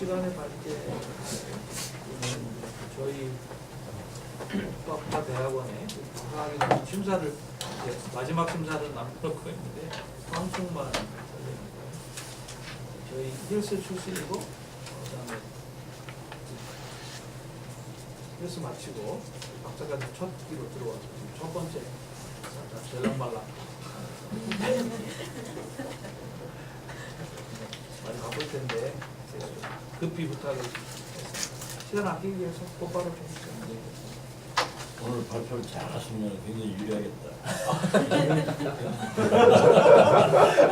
시간에 발제 저희 과학과 대학원에 과학의 심사를 이제 마지막 심사를 남겨놓고 있는데 방송만 설명인데요. 저희 헬스 출신이고 그다음에 헬스 마치고 박사까지 첫 기로 들어와서 지금 첫 번째 절랑말랑 많이 바쁠 텐데 제가 좀 급히 부탁을 했습니다. 시간 아끼기 위해서 곧바로 좀 얘기했습니다. 오늘 발표를 잘하시면 굉장히 유리하겠다.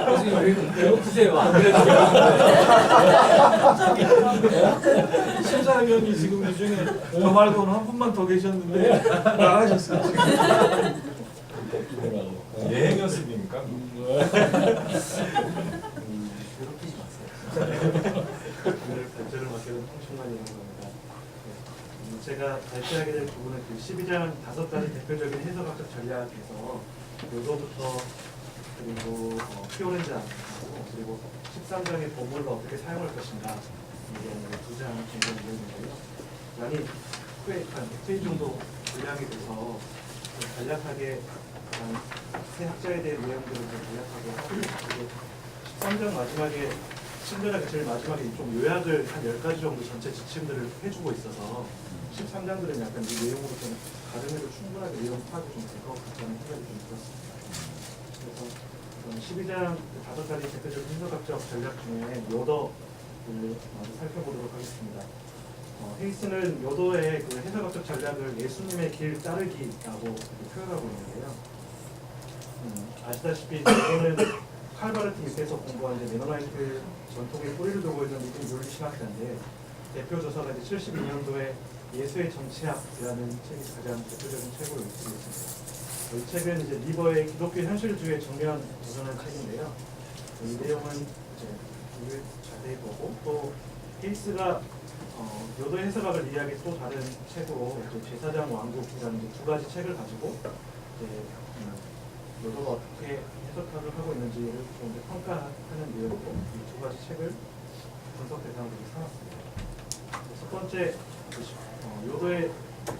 교수님 왜 배고프세요? 안 그래도 심사위원이 지금 이 중에 저 말고는 한 분만 더 계셨는데 나가셨어요. 배고프더라고. 예행 연습입니까? 괴롭히지 마세요. 오늘 발표를 맡게 된 홍충만이라는 겁니다. 제가 발표하게 될 부분은 그 12장 5가지 대표적인 해석학적 전략에서 요거부터 그리고 피오렌자하고 그리고 13장의 보물을 어떻게 사용할 것인가 이게 2장 정도 내용인데요. 많이 한 100페이지 정도 분량이 돼서 간략하게 세 학자에 대한 내용들을 좀 간략하게 하고 그리고 13장 마지막에 친절하게 제일 마지막에 좀 요약을 한 10가지 정도 전체 지침들을 해주고 있어서 13장들은 약간 이 내용으로 좀 가정에도 충분하게 내용 파악이 좀 될 것 같다는 생각이 좀 들었습니다. 그래서 12장 5가지 대표적인 해석학적 전략 중에 요더를 먼저 살펴보도록 하겠습니다. 헤이스는 요더의 그 해석학적 전략을 예수님의 길 따르기라고 표현하고 있는데요. 아시다시피 요더는 칼바르트 밑에서 공부한 이제 메노나이트 전통의 뿌리를 두고 있는 믿음 윤리 신학자인데 대표 저서가 이제 72년도에 예수의 정치학이라는 책이 가장 대표적인 책으로 읽히고 있습니다. 이 책은 이제 리버의 기독교 현실주의 정면 도전한 책인데요. 이 내용은 이제 우리 자세히 보고 또 헤이스가 요도 해석학을 이해하기 또 다른 책으로 이제 제사장 왕국이라는 이제 2가지 책을 가지고 이제 요도가 어떻게 해석학을 하고 있는지를 좀 이제 평가하는 내용으로 이 2가지 책을 분석 대상으로 삼았습니다. 첫 번째 요도의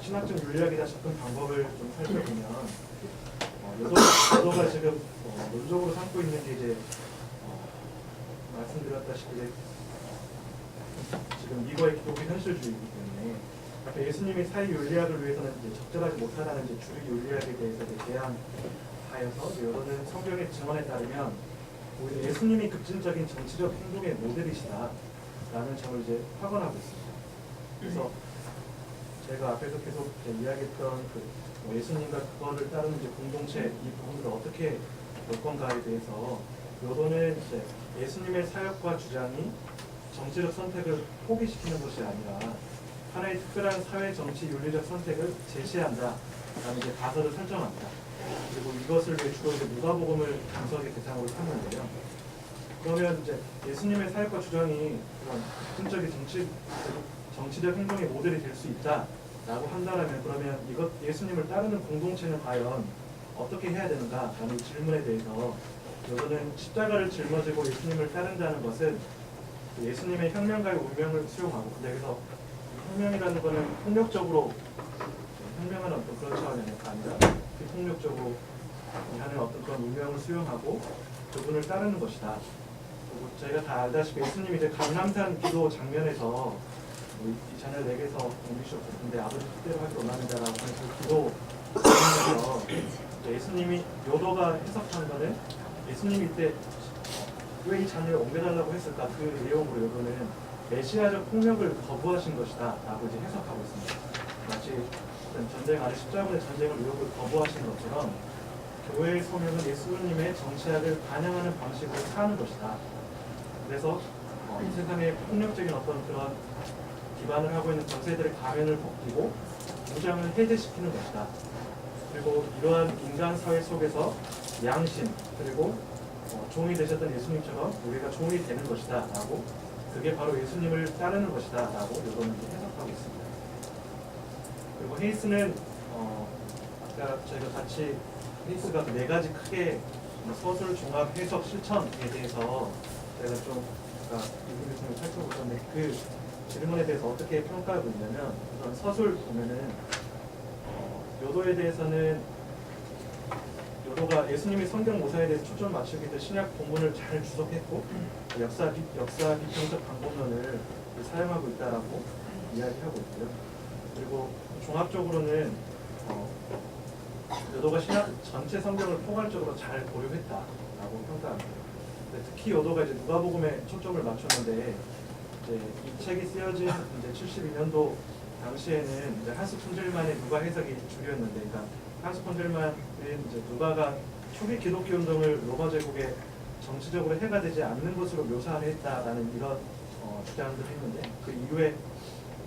신학적 윤리학이다 싶은 방법을 좀 살펴보면 요도가 지금 논적으로 삼고 있는 게 이제 말씀드렸다시피 지금 이거의 기독교 현실주의이기 때문에 앞에 예수님이 사회 윤리학을 위해서는 이제 적절하지 못하다는 이제 주류 윤리학에 대해서 이제 제안하여서 요도는 성경의 증언에 따르면 오히려 예수님이 급진적인 정치적 행동의 모델이시다라는 점을 이제 확언하고 있습니다. 그래서 제가 앞에서 계속 이야기했던 그 예수님과 그거를 따르는 이제 공동체 이 부분들을 어떻게 볼 건가에 대해서 요도는 이제 예수님의 사역과 주장이 정치적 선택을 포기시키는 것이 아니라 하나의 특별한 사회 정치 윤리적 선택을 제시한다 라는 이제 가설을 설정합니다. 그리고 이것을 위해 주로 이제 누가복음을 분석의 대상으로 삼는데요. 그러면 이제 예수님의 사역과 주장이 그런 극진적인 정치적 행동의 모델이 될 수 있다라고 한다면 그러면 이것 예수님을 따르는 공동체는 과연 어떻게 해야 되는가라는 질문에 대해서 요거는 십자가를 짊어지고 예수님을 따른다는 것은 예수님의 혁명가의 운명을 수용하고 여기서 혁명이라는 것은 폭력적으로 혁명하는 어떤 그런 차원이 아니라 비폭력적으로 하는 어떤 그런 운명을 수용하고 그분을 따르는 것이다. 그리고 저희가 다 알다시피 예수님이 이제 감람산 기도 장면에서 이 채널 4개에서 공비셨는데 아버지 뜻대로 하기 원하는 자라고 하는 그 기도 장면에서 예수님이 요도가 해석한 거는 예수님이 이때 왜 이 자녀를 옮겨달라고 했을까 그 내용으로 요도는 메시아적 폭력을 거부하신 것이다 라고 이제 해석하고 있습니다. 마치 전쟁 아래 십자군의 전쟁을 의욕을 거부하신 것처럼 교회의 소명은 예수님의 정치학을 반영하는 방식으로 사는 것이다. 그래서 이 세상에 폭력적인 어떤 그런 기반을 하고 있는 권세들의 가면을 벗기고 무장을 해제시키는 것이다. 그리고 이러한 인간 사회 속에서 양심 그리고 종이 되셨던 예수님처럼 우리가 종이 되는 것이다 라고 그게 바로 예수님을 따르는 것이다 라고 요거는 해석하고 있습니다. 그리고 헤이스는 아까 저희가 같이 헤이스가 4가지 크게 서술 종합 해석 실천에 대해서 제가 좀 아까 인터뷰 통해 살펴보셨는데 그 질문에 대해서 어떻게 평가하고 있냐면 우선 서술 보면은 요도에 대해서는 요도가 예수님이 성경 모사에 대해서 초점을 맞추기 위해 신약 본문을 잘 주석했고 역사 비평적 방법론을 사용하고 있다라고 이야기하고 있고요. 그리고 종합적으로는 요도가 신약 전체 성경을 포괄적으로 잘 고려했다라고 평가합니다. 특히 요도가 이제 누가복음에 초점을 맞췄는데 이제 이 책이 쓰여진 이제 72년도 당시에는 이제 한스 푼젤만의 누가 해석이 주류였는데, 그러니까 한스 푼젤만은 이제 누가가 초기 기독교 운동을 로마 제국에 정치적으로 해가 되지 않는 것으로 묘사를 했다라는 이런 주장들을 했는데 그 이후에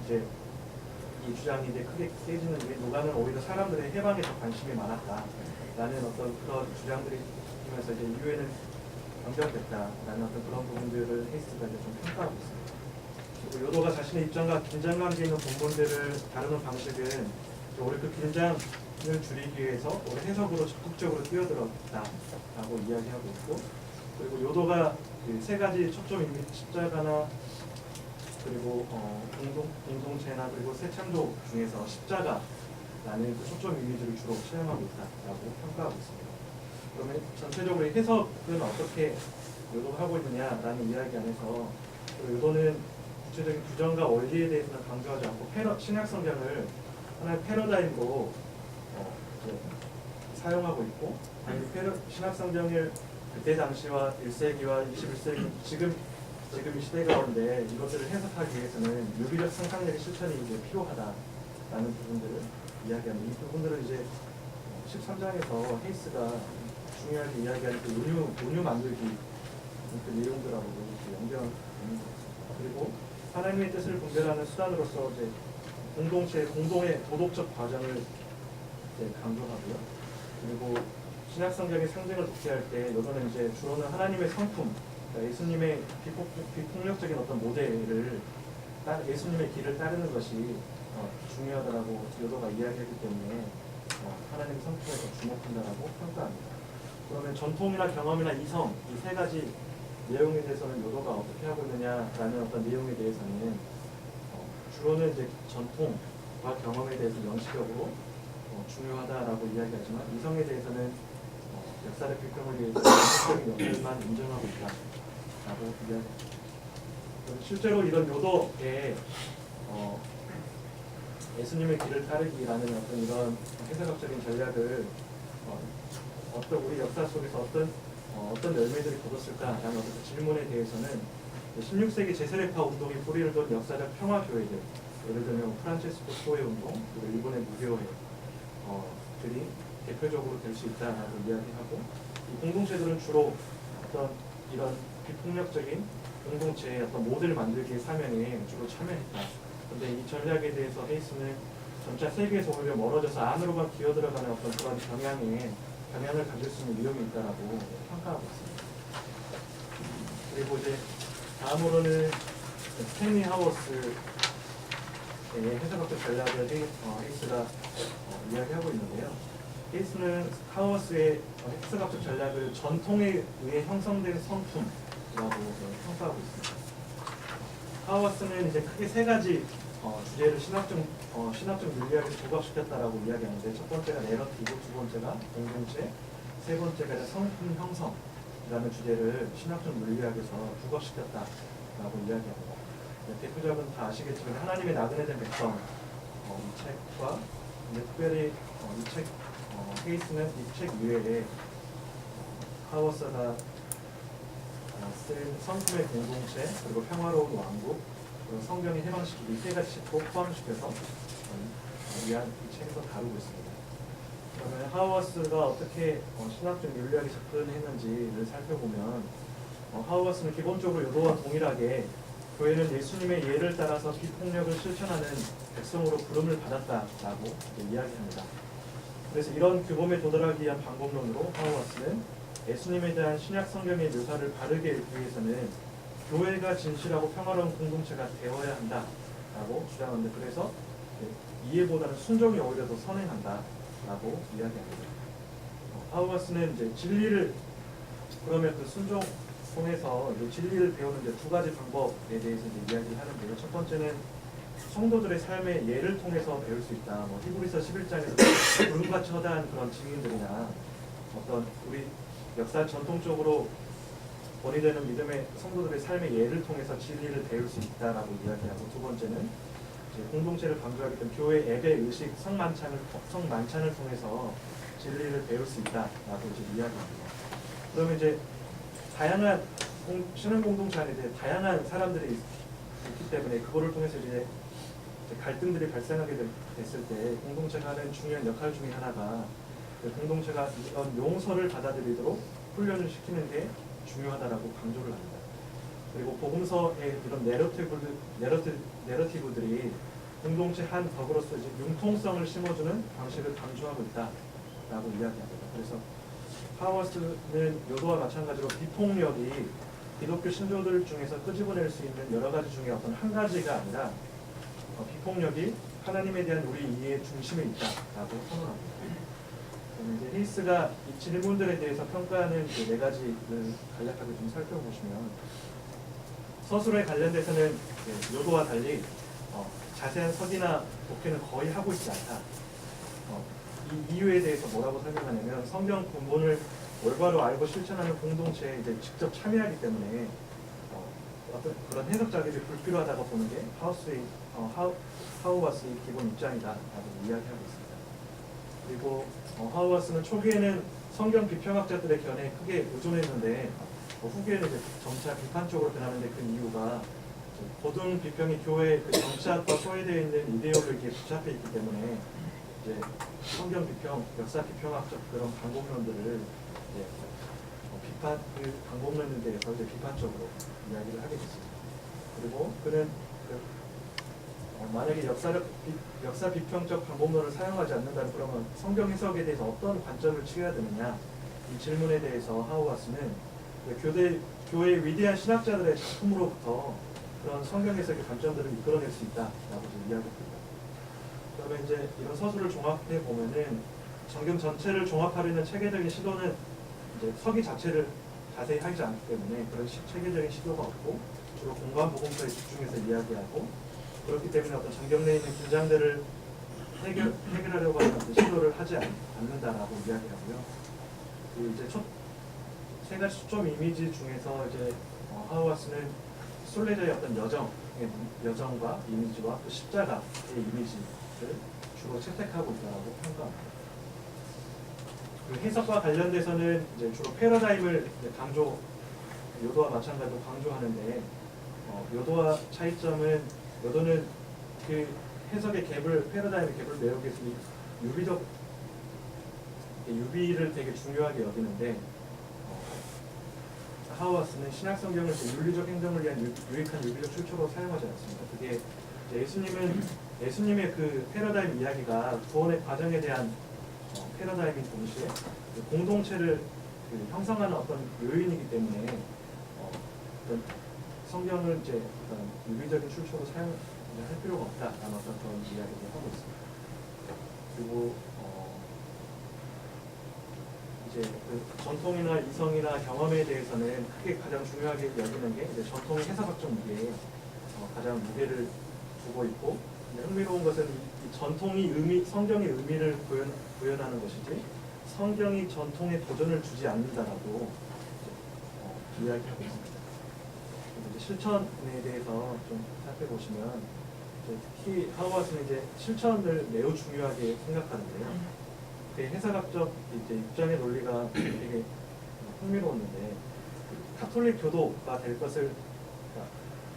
이제 이 주장이 이제 크게 깨지는 게 누가는 오히려 사람들의 해방에 더 관심이 많았다라는 어떤 그런 주장들이 있으면서 이제 이후에는 변경됐다라는 어떤 그런 부분들을 헤이스가 이제 좀 평가하고 있습니다. 그리고 요도가 자신의 입장과 긴장 관계 있는 본문들을 다루는 방식은 오히려 그 긴장을 줄이기 위해서 오히려 해석으로 적극적으로 뛰어들었다라고 이야기하고 있고, 그리고 요도가 그 세 가지 초점입니다. 십자가나 그리고 공동체나 그리고 새 창조 중에서 십자가라는 그 초점 이미지를 주로 사용하고 있다라고 평가하고 있습니다. 그러면 전체적으로 해석은 어떻게 요도가 하고 있느냐라는 이야기 안에서 요도는 구체적인 규정과 원리에 대해서는 강조하지 않고 신약 성경을 하나의 패러다임으로 사용하고 있고, 신약 성경을 그때 당시와 1세기와 21세기 지금 이 시대 가운데 이것들을 해석하기 위해서는 유기적 상상력의 실천이 이제 필요하다라는 부분들을 이야기합니다. 이 부분들은 이제 13장에서 헤이스가 중요하게 이야기하는 그 온유 만들기 그 내용들하고 연결하는 겁니다. 그리고 하나님의 뜻을 분별하는 수단으로서 이제 공동의 도덕적 과정을 이제 강조하고요. 그리고 신약 성경의 상징을 독해할 때 요거는 이제 주로는 하나님의 성품, 그러니까 예수님의 비폭력적인 어떤 모델을 예수님의 길을 따르는 것이 중요하다라고 요도가 이야기하기 때문에 하나님의 성품에 더 주목한다라고 평가합니다. 그러면 전통이나 경험이나 이성 이 세 가지 내용에 대해서는 요도가 어떻게 하고 있느냐라는 어떤 내용에 대해서는 주로는 이제 전통과 경험에 대해서 명시적으로 중요하다라고 이야기하지만 이성에 대해서는 역사적 비평을 위해서 역사적인 역할만 인정하고 있다라고 이야기합니다. 실제로 이런 요도에 예수님의 길을 따르기라는 어떤 이런 해석학적인 전략을 우리 역사 속에서 어떤 열매들이 거뒀을까라는 어떤 질문에 대해서는 16세기 제세례파 운동이 뿌리를 둔 역사적 평화교회들, 예를 들면 프란체스코 소회 운동, 그리고 일본의 무교회 들이 대표적으로 될 수 있다라고 이야기하고, 이 공동체들은 주로 어떤 이런 비폭력적인 공동체의 어떤 모델을 만들기의 사명에 주로 참여했다. 그런데 이 전략에 대해서 헤이스는 점차 세계에서 오히려 멀어져서 안으로만 기어들어가는 어떤 그런 경향을 가질 수 있는 위험이 있다라고 평가하고 있습니다. 그리고 이제 다음으로는 스탠리 하워스의 해석학적 전략을 헤이스가 이야기하고 있는데요. 헤이스는 하워스의 해석학적 전략을 전통에 의해 형성된 성품이라고 평가하고 있습니다. 하워스는 이제 크게 세 가지 주제를 신학적 윤리학에 부각시켰다라고 이야기하는데, 첫 번째가 내러티브, 두 번째가 공동체, 세 번째가 성품 형성이라는 주제를 신학적 윤리학에서 부각시켰다라고 이야기합니다. 대표적은 다 아시겠지만 하나님의 나그네 된 백성 이 책과 특별히 이책 헤이스는 이 책 이외에 하워스가 쓴 성품의 공동체, 그리고 평화로운 왕국, 그리고 성경의 해방시키기 이 세 가지 책도 포함시켜서 위한 이 책에서 다루고 있습니다. 그러면 하워스가 어떻게 신학적 윤리학에 접근했는지를 살펴보면 하워스는 기본적으로 요도와 동일하게 교회는 예수님의 예를 따라서 비폭력을 실천하는 백성으로 부름을 받았다라고 이야기합니다. 그래서 이런 규범에 도달하기 위한 방법론으로 하워스는 예수님에 대한 신약 성경의 묘사를 바르게 읽기 위해서는 교회가 진실하고 평화로운 공동체가 되어야 한다라고 주장하는데, 그래서 이해보다는 순종이 오히려 더 선행한다라고 이야기합니다. 하워스는 이제 진리를 그러면 그 통해서 이제 진리를 배우는 이제 두 가지 방법에 대해서 이제 이야기를 하는데요. 첫 번째는 성도들의 삶의 예를 통해서 배울 수 있다. 뭐 히브리서 11장에서 구름같이 허다한 그런 증인들이나 어떤 우리 역사 전통적으로 본이되는 믿음의 성도들의 삶의 예를 통해서 진리를 배울 수 있다라고 이야기하고, 두 번째는 이제 공동체를 강조하기 때문에 교회 예배 의식 성만찬을 통해서 진리를 배울 수 있다라고 이제 이야기합니다. 그러면 이제 다양한 신앙 공동체 안에 이제 다양한 사람들이 있기 때문에 그거를 통해서 이제 갈등들이 발생하게 됐을 때 공동체가 하는 중요한 역할 중에 하나가 공동체가 이런 용서를 받아들이도록 훈련을 시키는 게 중요하다라고 강조를 합니다. 그리고 복음서의 이런 내러티브들이 공동체 한 덕으로서 이제 융통성을 심어주는 방식을 강조하고 있다라고 이야기합니다. 그래서 하워스는 요도와 마찬가지로 비폭력이 기독교 신조들 중에서 끄집어낼 수 있는 여러 가지 중에 어떤 한 가지가 아니라 비폭력이 하나님에 대한 우리 이해의 중심에 있다라고 선언합니다. 이제 힐스가 이 질문들에 대해서 평가하는 그 네 가지를 간략하게 좀 살펴보시면, 서술에 관련돼서는 요도와 달리 자세한 설이나 독해는 거의 하고 있지 않다. 이 이유에 대해서 뭐라고 설명하냐면, 성경 본문을 올바로 알고 실천하는 공동체에 이제 직접 참여하기 때문에 어떤 그런 해석 자격이 불필요하다고 보는 게 하우와스의 기본 입장이다라고 이야기하고 있습니다. 그리고 하우와스는 초기에는 성경 비평학자들의 견해에 크게 의존했는데 후기에는 이제 점차 비판적으로 변하는데 그 이유가 고등 비평이 교회의 그 정치학과 소외되어 있는 이데올로기에 붙잡혀 있기 때문에 이제 성경 비평, 역사 비평학적 그런 방법론들을 이제 비판 그 방법론에 대해서 이제 비판적으로 이야기를 하게 됐습니다. 그리고 그는 만약에 역사 비평적 방법론을 사용하지 않는다면 그러면 성경 해석에 대해서 어떤 관점을 취해야 되느냐, 이 질문에 대해서 하우와스는 교회의 위대한 신학자들의 작품으로부터 그런 성경 해석의 관점들을 이끌어낼 수 있다라고 이야기합니다. 그러면 이제 이런 서술을 종합해 보면은 성경 전체를 종합하려는 체계적인 시도는 이제 서기 자체를 자세히 하지 않기 때문에 그런 체계적인 시도가 없고 주로 공간 복음서에 집중해서 이야기하고, 그렇기 때문에 어떤 성경 내에 있는 긴장들을 해결하려고 하는 시도를 하지 않는다라고 이야기하고요. 그 이제 세 가지 초점 이미지 중에서 이제 하우와스는 솔레저의 어떤 여정과 이미지와 또 십자가의 이미지를 주로 채택하고 있다고 평가합니다. 그 해석과 관련돼서는 이제 주로 패러다임을 요도와 마찬가지로 강조하는데, 요도와 차이점은 요도는 그 해석의 갭을, 패러다임의 갭을 메우기 위해서 유비를 되게 중요하게 여기는데, 하우와스는 신약 성경을 윤리적 행정을 위한 유익한 유비적 출처로 사용하지 않습니다. 그게 예수님의 그 패러다임 이야기가 구원의 과정에 대한 패러다임인 동시에 공동체를 형성하는 어떤 요인이기 때문에 성경을 이제 어떤 유비적인 출처로 사용할 필요가 없다라는 어떤 그런 이야기를 하고 있습니다. 그리고 이제 그 전통이나 이성이나 경험에 대해서는 크게 가장 중요하게 여기는 게 이제 전통의 해석학적 무게에 가장 무게를 두고 있고, 흥미로운 것은 이 전통이 성경의 의미를 구현하는 것이지 성경이 전통에 도전을 주지 않는다라고 이야기하고 있습니다. 이제 실천에 대해서 좀 살펴보시면 특히 하우와스는 이제 실천을 매우 중요하게 생각하는데요. 그 해석학적 이제 입장의 논리가 되게 흥미로웠는데, 카톨릭 교도가 될 것을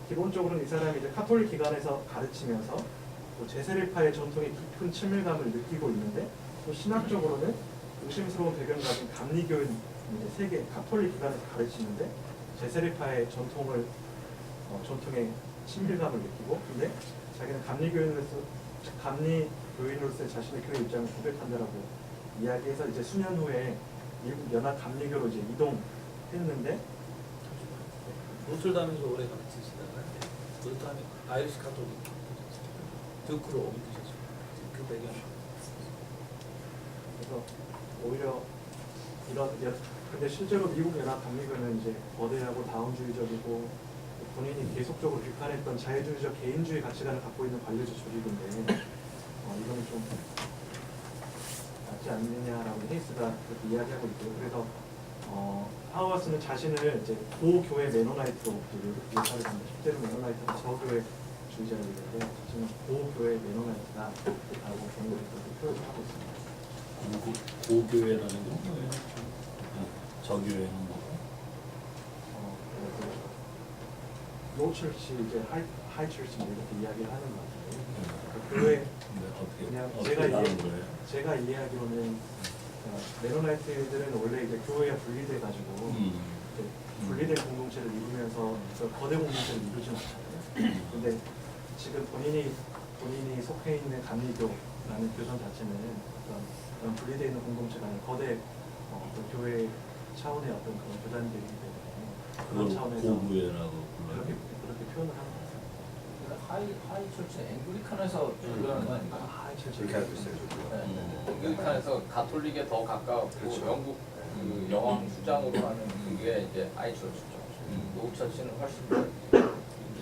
기본적으로는 이 사람이 이제 카톨릭 기관에서 가르치면서 또 제세례파의 전통에 깊은 친밀감을 느끼고 있는데, 또 신학적으로는 의심스러운 배경을 가진 감리교인 이제 세계 카톨릭 기관에서 가르치는데 제세례파의 전통에 친밀감을 느끼고, 근데 자기는 감리교인으로서의 자신의 교회 입장을 고백한다라고 이야기해서 이제 수년 후에 미국 연합 감리교로 이제 이동했는데, 노틀담에서 오래 가르치시다가 노틀담이 아이리시 카톨릭 듀크로 옮기셨어요. 그 배경. 그래서 오히려 이런 근데 실제로 미국 연합 독립은 이제 거대하고 다운주의적이고 본인이 계속적으로 비판했던 자유주의적 개인주의 가치관을 갖고 있는 관료제 조직인데 이거는 좀 맞지 않느냐라고 헤이스가 그렇게 이야기하고 있고요. 그래서 하우아스는 자신을 이제 고교회 메노나이트로 묘사를 합니다. 실제로 메노나이트는 저교회 주의자라고 얘기하는데 자신은 고교회 메노나이트다라고 그렇게 표현을 하고 있습니다. 고교회라는 건 뭐예요? 저교회는 뭐고? 노철치 이제 하이철치 이렇게 이야기를 하는 것 같아요. 교회 그냥 다른 거예요? 제가 이해하기로는 메노나이트들은 원래 이제 교회가 분리돼 가지고 분리된 공동체를 이루면서 거대 공동체를 이루진 않잖아요. 근데 지금 본인이 속해 있는 감리교라는 교선 자체는 그런 분리되어 있는 공동체가 아니라 거대 교회 차원의 어떤 그런 교단들이기 때문에 그런 차원에서 고교회라고 그렇게 표현을 하는 것 같습니다. 하이처치 앵글리칸에서 그러는 거 아닌가? 그렇게 알고 있어요. 앵글리칸에서 가톨릭에 더 가깝고 그렇죠. 영국 그 여왕 수장으로 하는 그게 이제 하이처치죠. 노처치는 훨씬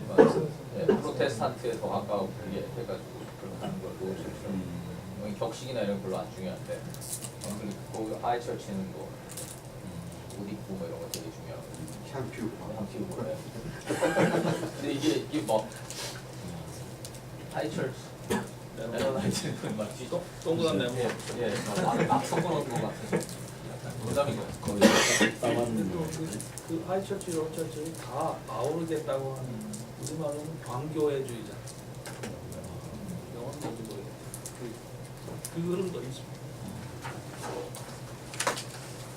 더 프로테스탄트에 더 가까워 그게 해가지고 그렇게 하는 걸 노처치는 격식이나 이런 거 별로 안 중요한데 그 하이처치는 뭐 옷 입고 뭐 이런 거 되게 중요하고 향 피우고 향 피우고 그래. 근데 이게 뭐 하이처치 메노나이트는 막 동그란 네모. 막 섞어놓은 것 같은 부담인 것 같아요. 거의 따만 그 하이처치, 로처치 다 아우르겠다고 하는 우리말로는 광교회주의자. 영어는 뭔지 모르겠어요. 그 흐름도 있습니다.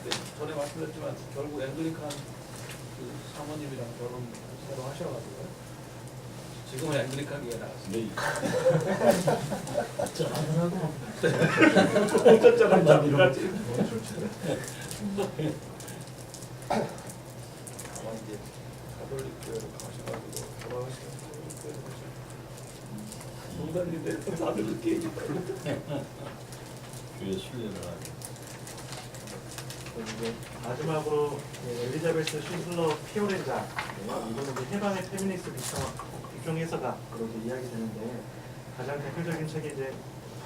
네, 전에 말씀드렸지만 결국 앵글리칸 그 사모님이랑 결혼 새로 하셔가지고 지금은 앵글리칸 교회 나갔습니다. 어쩌라고 어쩌라고 나비라지. 아마 이제 가톨릭 교회로 가셔가지고 돌아가시면 가톨릭 교회로 가시면 농단이 돼서 다들 그렇게 얘기해요. 교회 순례를 하고 이제 마지막으로 엘리자베스 슈슬러 피오렌자 이거는 이제 해방의 페미니스트 비평 해서가 그렇게 이야기되는데 가장 대표적인 책이 이제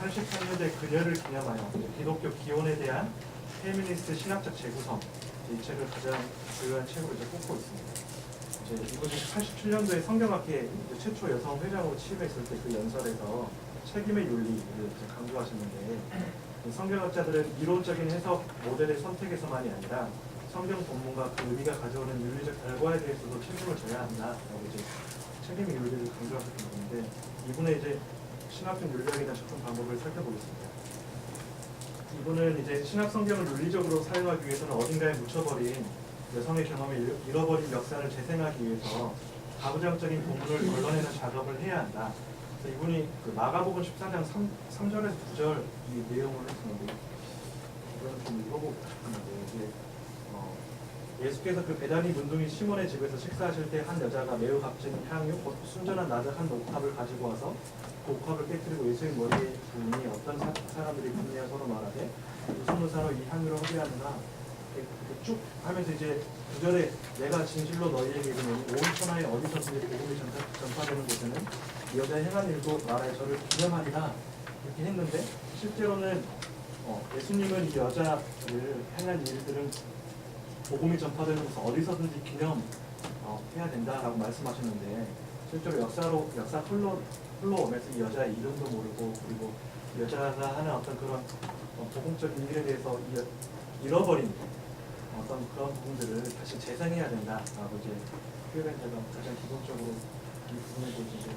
83년대 그녀를 기념하여 기독교 기원에 대한 페미니스트 신학적 재구성 이 책을 가장 주요한 책으로 이제 꼽고 있습니다. 이제 이분이 87년도에 성경학회 최초 여성 회장으로 취임했을 때 그 연설에서 책임의 윤리를 이제 강조하셨는데 성경학자들은 이론적인 해석 모델의 선택에서만이 아니라 성경 본문과 그 의미가 가져오는 윤리적 결과에 대해서도 책임을 져야 한다라고 이제 책임의 윤리를 강조하셨던 건데 이분의 이제 신학적 윤리학에 대한 접근 방법을 살펴보겠습니다. 이분은 이제 신학 성경을 윤리적으로 사용하기 위해서는 어딘가에 묻혀버린 여성의 경험을 잃어버린 역사를 재생하기 위해서 가부장적인 본문을 걸러내는 작업을 해야 한다. 이분이 그 마가복음 14장 3절에서 9절 이 내용을 했었는데 이거는 좀 읽어보고 싶은데 이제 예수께서 그 베다니 문둥이 시몬의 집에서 식사하실 때 한 여자가 매우 값진 향유 곧 순전한 나드 한 옥합을 가지고 와서 그 옥합을 깨뜨리고 예수의 머리에 부으니 어떤 사람들이 분내어 서로 말하되 무슨 의사로 이 향유를 허비하느냐 이렇게 쭉 하면서 이제 9절에 내가 진실로 너희에게 이르노니 온 천하에 어디서든지 복음이 전파되는 곳에는 이 여자의 행한 일도 나라에 저를 기념하리라 이렇게 했는데 실제로는 예수님은 이 여자를 행한 일들은 복음이 전파되는 곳 어디서든지 기념해야 된다라고 말씀하셨는데 실제로 역사 흘러오면서 이 여자의 이름도 모르고 그리고 여자가 하는 어떤 그런 복음적인 일에 대해서 잃어버린 어떤 그런 부분들을 다시 재생해야 된다라고 이제 피오렌자가 가장 기본적으로 이 부분에 대해서 이제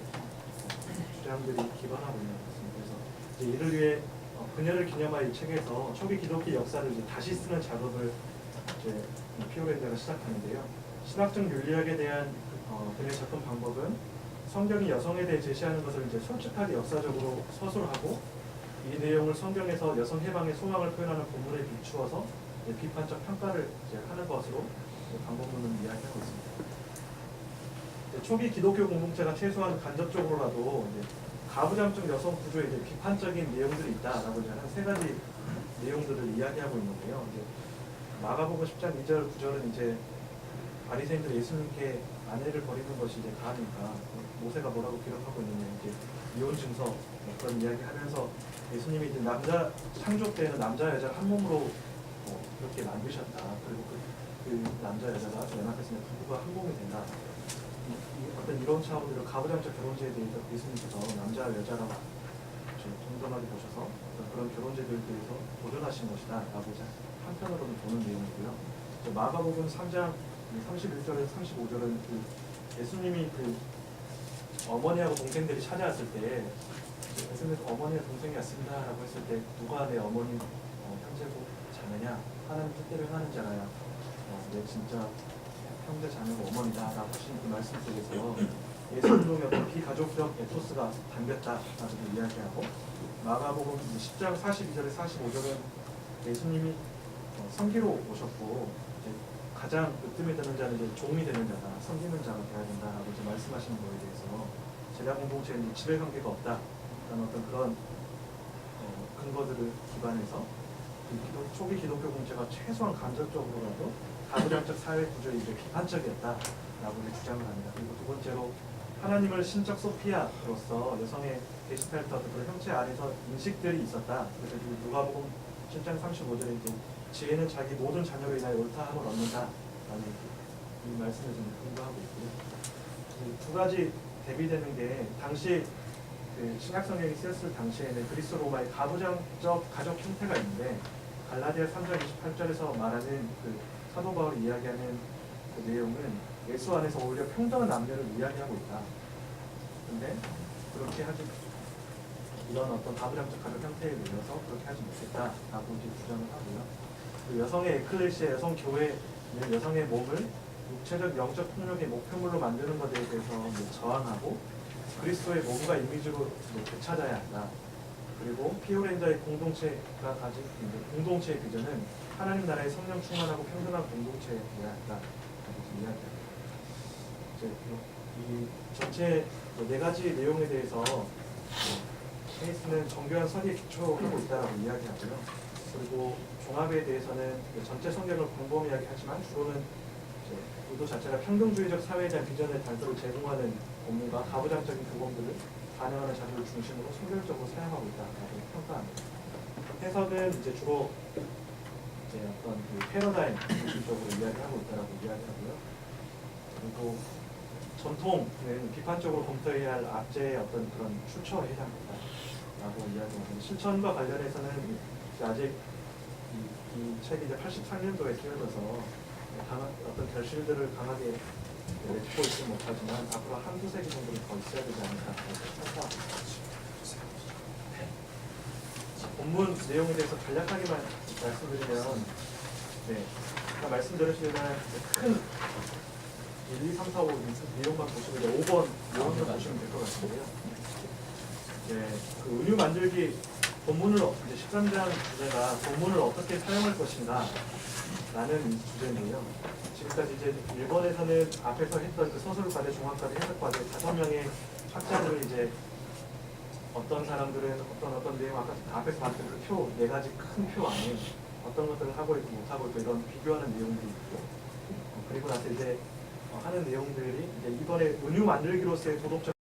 주장들이 기반하고 있는 것 같습니다. 그래서 이제 이를 위해 그녀를 기념할 이 책에서 초기 기독교 역사를 이제 다시 쓰는 작업을 이제 피오렌자가 시작하는데요. 신학적 윤리학에 대한 그의 접근 방법은 성경이 여성에 대해 제시하는 것을 이제 솔직하게 역사적으로 서술하고 이 내용을 성경에서 여성 해방의 소망을 표현하는 본문에 비추어서 비판적 평가를 이제 하는 것으로 방법론을 이야기하고 있습니다. 초기 기독교 공동체가 최소한 간접적으로라도 이제 가부장적 여성 구조에 이제 비판적인 내용들이 있다라고 이제 한 세 가지 내용들을 이야기하고 있는데요. 이제 마가복음 10장 2절 9절은 이제 바리새인들 예수님께 아내를 버리는 것이 이제 가하니까 모세가 뭐라고 기록하고 있느냐 이제 이혼 증서 그런 이야기하면서 예수님이 이제 남자 창조 때는 남자 여자를 한 몸으로 그렇게 만드셨다. 그리고 그 남자 여자가 연합했으면 부부가 한 몸이 된다. 어떤 이런 차원으로 가부장적 결혼제에 대해서 예수님께서 남자 여자라고 동등하게 보셔서 그런 결혼제도에 대해서 도전하신 것이다 라고 한편으로는 보는 내용이고요. 마가복음 3장 31절에서 35절은 예수님이 어머니하고 동생들이 찾아왔을 때 예수님께서 어머니와 동생이 왔습니다 라고 했을 때 누가 내 어머니 형제고 자매냐 하나님 뜻대로 하는 자라야 내 진짜 형제 자매고 어머니다 라고 하신 그 말씀 속에서 예수님의 어떤 비가족적 에토스가 담겼다라고 이야기하고 마가복음 10장 42절에 45절은 예수님이 성기로 오셨고 이제 가장 으뜸이 되는 자는 이제 종이 되는 자다, 섬기는 자가 되어야 된다라고 이제 말씀하시는 거에 대해서 제자 공동체에 지배 관계가 없다라는 어떤 그런 근거들을 기반해서 초기 기독교 공체가 최소한 간접적으로라도 가부장적 사회 구조에 이제 비판적이었다라고 주장을 합니다. 그리고 두 번째로 하나님을 신적 소피아로서 여성의 게시탈트 어떤 그런 형체 안에서 인식들이 있었다. 그래서 누가복음 7장 35절에 이제 지혜는 자기 모든 자녀로 인하여 옳다함을 얻는다라는 이 말씀을 좀 공부하고 있고요. 두 가지 대비되는 게 당시 신약 성경이 쓰였을 당시에는 그리스 로마의 가부장적 가족 형태가 있는데 갈라디아 3장 28절에서 말하는 사도 바울이 이야기하는 그 내용은 예수 안에서 오히려 평등한 남녀를 이야기하고 있다. 근데 그렇게 하지 이런 어떤 가부장적 가족 형태에 의해서 그렇게 하지 못했다라고 이제 주장을 하고요. 그 여성의 에클레시아, 여성 교회는 여성의 몸을 육체적 영적 폭력의 목표물로 만드는 것에 대해서 저항하고 그리스도의 몸과 이미지로 되찾아야 한다. 그리고 피오렌자의 공동체가 가진 공동체의 비전은 하나님 나라의 성령 충만하고 평등한 공동체여야 한다. 이렇게 이야기합니다. 이 전체 네 가지 내용에 대해서 케이스는 정교한 설의에 기초하고 있다라고 이야기하고요. 그리고 종합에 대해서는 전체 성경을 광범위하게 하지만 주로는 의도 자체가 평등주의적 사회에 대한 비전의 단서를 제공하는 본문과 가부장적인 교범들을 반영하는 자료를 중심으로 성경적으로 사용하고 있다라고 평가합니다. 해석은 이제 주로 어떤 패러다임 중심적으로 이야기하고 있다라고 이야기하고요. 그리고 전통은 비판적으로 검토해야 할 악재의 어떤 그런 출처에 해당한다라고 이야기하고 실천과 관련해서는 아직 이 책이 이제 83년도에 쓰여져서 어떤 결실들을 강하게 내딛고 있지 못하지만 앞으로 한두 세기 정도는 더 있어야 되지 않을까 생각합니다. 본문 내용에 대해서 간략하게만 말씀드리면 아까 말씀드렸지만 큰 1, 2, 3, 4, 5 내용만 보시면 이제 5번 내용만 보시면 될 것 같은데요. 그 은유 만들기 본문을 이제 13장 주제가 본문을 어떻게 사용할 것인가 라는 주제인데요. 지금까지 이제 일본에서는 앞에서 했던 그 서술과대, 종합과대, 해석과대 5명의 학자들을 이제 어떤 사람들은 어떤 내용 아까 앞에서 봤던 그 표, 4가지 큰 표 안에 어떤 것들을 하고 있고 못하고 있고 이런 비교하는 내용들이 있고 그리고 나서 이제 하는 내용들이 이제 이번에 은유 만들기로서의 도덕적